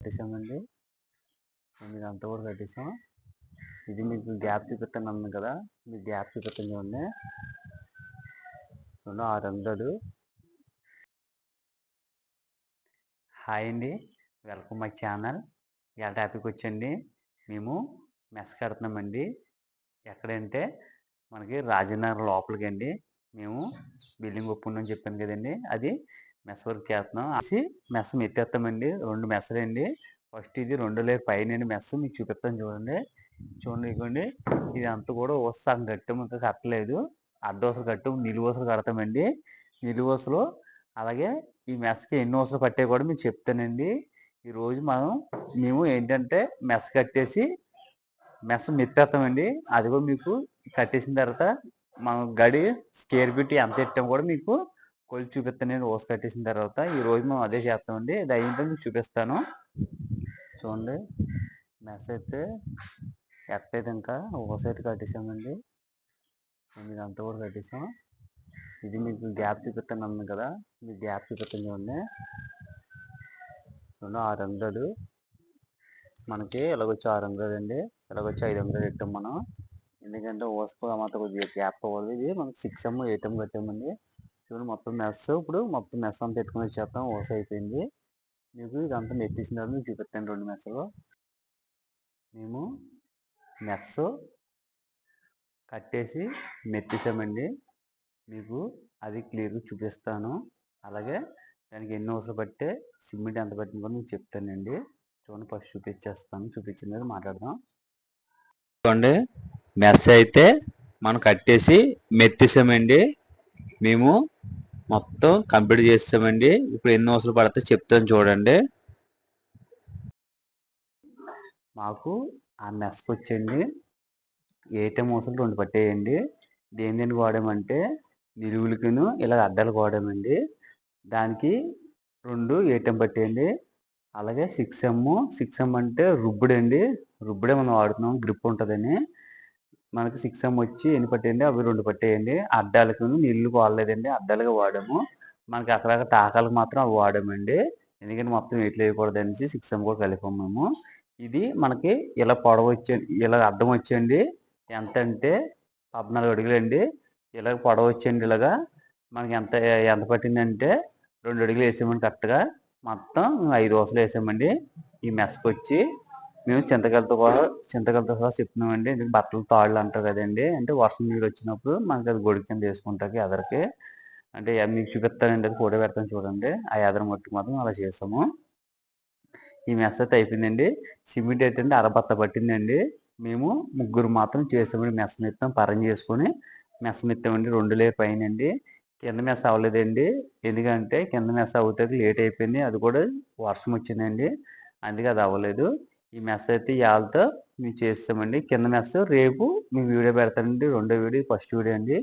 కట్టేసామండి. ఇదంతా కూడా కట్టేసాం. ఇది మీకు గ్యాప్ చూపిస్తాను అన్నాను కదా, మీకు గ్యాప్ చూపిస్తాను చూడండి. 600. హాయ్ అండి, వెల్కమ్ మై ఛానల్. ఇవాళ టాపిక్ వచ్చండి, మేము మెస్ కడుతున్నామండి. ఎక్కడంటే మనకి రాజనగర్ లోపలికి అండి. మేము బిల్డింగ్ ఒప్పుకుందని చెప్పాను కదండి, అది మెస్ వర్క్ చేస్తున్నాం. మెస్ ఎత్తేస్తామండి. 2 మెస్సులండి. ఫస్ట్ ఇది 2 లేయర్ పైన మెస్ మీకు చూపిస్తాను చూడండి. ఇవ్వండి, ఇది అంతా కూడా సగం కట్టాము, ఇంకా కట్టలేదు. అడ్డవసలు కట్టాము, నిలువసలు కడతామండి. నిలువసలు అలాగే ఈ మెస్కి ఎన్ని వసలు పట్టే కూడా మీకు చెప్తానండి. ఈరోజు మేము ఏంటంటే మెస్ కట్టేసి మెస్ మెత్తేస్తామండి. అది కూడా మీకు కట్టేసిన తర్వాత మనం గడి స్కేర్ బిట్ ఎంత పెట్టాం కూడా మీకు కొలిచి చూపిస్తాను నేను. ఓస కట్టేసిన తర్వాత ఈరోజు మేము అదే చేస్తామండి. అది అయిన తర్వాత మీకు చూపిస్తాను చూడండి. మెస్ అయితే ఎట్టయితే ఇంకా ఓస అయితే కట్టేసామండి. ఇదంతా కూడా కట్టేసాం. ఇది మీకు గ్యాప్ చూపిస్తాను అన్నాను కదా, మీకు గ్యాప్ చూపిస్తాను చూడండి. 600 మనకి ఇలాగొచ్చి 600 అండి, ఇలాగొచ్చి 500 పెట్టాం మనం. ఎందుకంటే ఓసుకో మాత్రం కొద్దిగా గ్యాప్ అవ్వదు. ఇది మనకి 6M 8M కట్టామండి. చూడండి మొత్తం మెస్. ఇప్పుడు మొత్తం మెస్ అంతా పెట్టుకుని వచ్చేస్తాం. ఓస అయిపోయింది. మీకు ఇదంతా నెట్టేసిన తర్వాత మీకు చూపిస్తాను 2 మెస్సులు. మేము మెస్ కట్టేసి మెత్తేసామండి. మీకు అది క్లియర్గా చూపిస్తాను. అలాగే దానికి ఎన్ని ఓసలు పట్టే సిమెంట్ ఎంత పట్టింది కూడా మీకు చెప్తానండి. చూడండి, ఫస్ట్ చూపించిన మీద మాట్లాడదాం. చూడండి, మెస్ అయితే మనం కట్టేసి మెత్తేసామండి. మేము మొత్తం కంప్లీట్ చేసామండి. ఇప్పుడు ఎన్ని ఓసలు పడితే చెప్తాను చూడండి. మాకు ఆ మెస్కి వచ్చండి 8M ఓసలు 2 పట్టేయండి. దేనికి వాడామంటే నిలువులకును ఇలా అడ్డాలు వాడామండి. దానికి 2 8M పట్టేయండి. అలాగే 6M అంటే రుబ్బుడండి. రుబ్బుడే మనం వాడుతున్నాం, గ్రిప్ ఉంటుందని. మనకి 6M వచ్చి ఎన్ని పట్టేయండి, అవి 2 పట్టేయండి. అడ్డాలకు నీళ్ళు వాడలేదండి, అడ్డాలుగా వాడాము. మనకి అక్కడ టాకాలకు మాత్రం అవి వాడామండి. ఎందుకంటే మొత్తం వీటిలో వేయకూడదు అనేసి 6M కూడా కలిపాము మేము. ఇది మనకి ఇలా పొడవు వచ్చేది, ఇలా అడ్డం వచ్చేయండి. ఎంత అంటే 14 అడుగులండి. ఇలాగ పొడవు వచ్చేయండి. ఇలాగా మనకి ఎంత ఎంత పట్టిందంటే 2 అడుగులు వేసామండి కరెక్ట్గా. మొత్తం 5 ఓసలు వేసామండి. ఈ మెస్కి వచ్చి మేము చింతకాయలతో సహా చెప్తున్నామండి. ఎందుకంటే బట్టలు తాళ్ళు అంటారు కదండి, అంటే వర్షం నీరు వచ్చినప్పుడు మనకి అది గొడుగు కింద వేసుకుంటాకి ఎదరికి. అంటే మీకు చూపిస్తానండి, అది ఫోటో పెడతాను చూడండి. ఆ ఎదర మట్టుకు మాత్రం అలా చేసాము. ఈ మెస్ అయితే అయిపోయిందండి. సిమెంట్ అయితే అరబత్త పట్టిందండి. మేము ముగ్గురు మాత్రం చేసామండి. మెస్ మొత్తం పరం చేసుకొని మెస్ మెత్తామండి. 2 లేయర్ పైన అండి. కింద మెస్ అవ్వలేదండి, ఎందుకంటే కింద మెస్ అవుతుంది లేట్ అయిపోయింది. అది కూడా వర్షం వచ్చిందండి, అందుకే అది అవ్వలేదు. ఈ మెస్ అయితే ఇవాళతో మేము చేస్తామండి. కింద మెస్ రేపు మీ వీడియో పెడతానండి. 2వ వీడియో, ఫస్ట్ వీడియో అండి.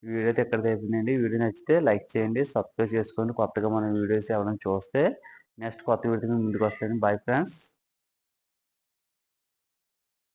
ఈ వీడియో అయితే ఎక్కడ అయిపోయిందండి. వీడియో నచ్చితే లైక్ చేయండి, సబ్స్క్రైబ్ చేసుకోండి. కొత్తగా మన వీడియోస్ ఎవరైనా చూస్తే నెక్స్ట్ కొత్త వీడియో ముందుకు వస్తాయండి. Bye friends.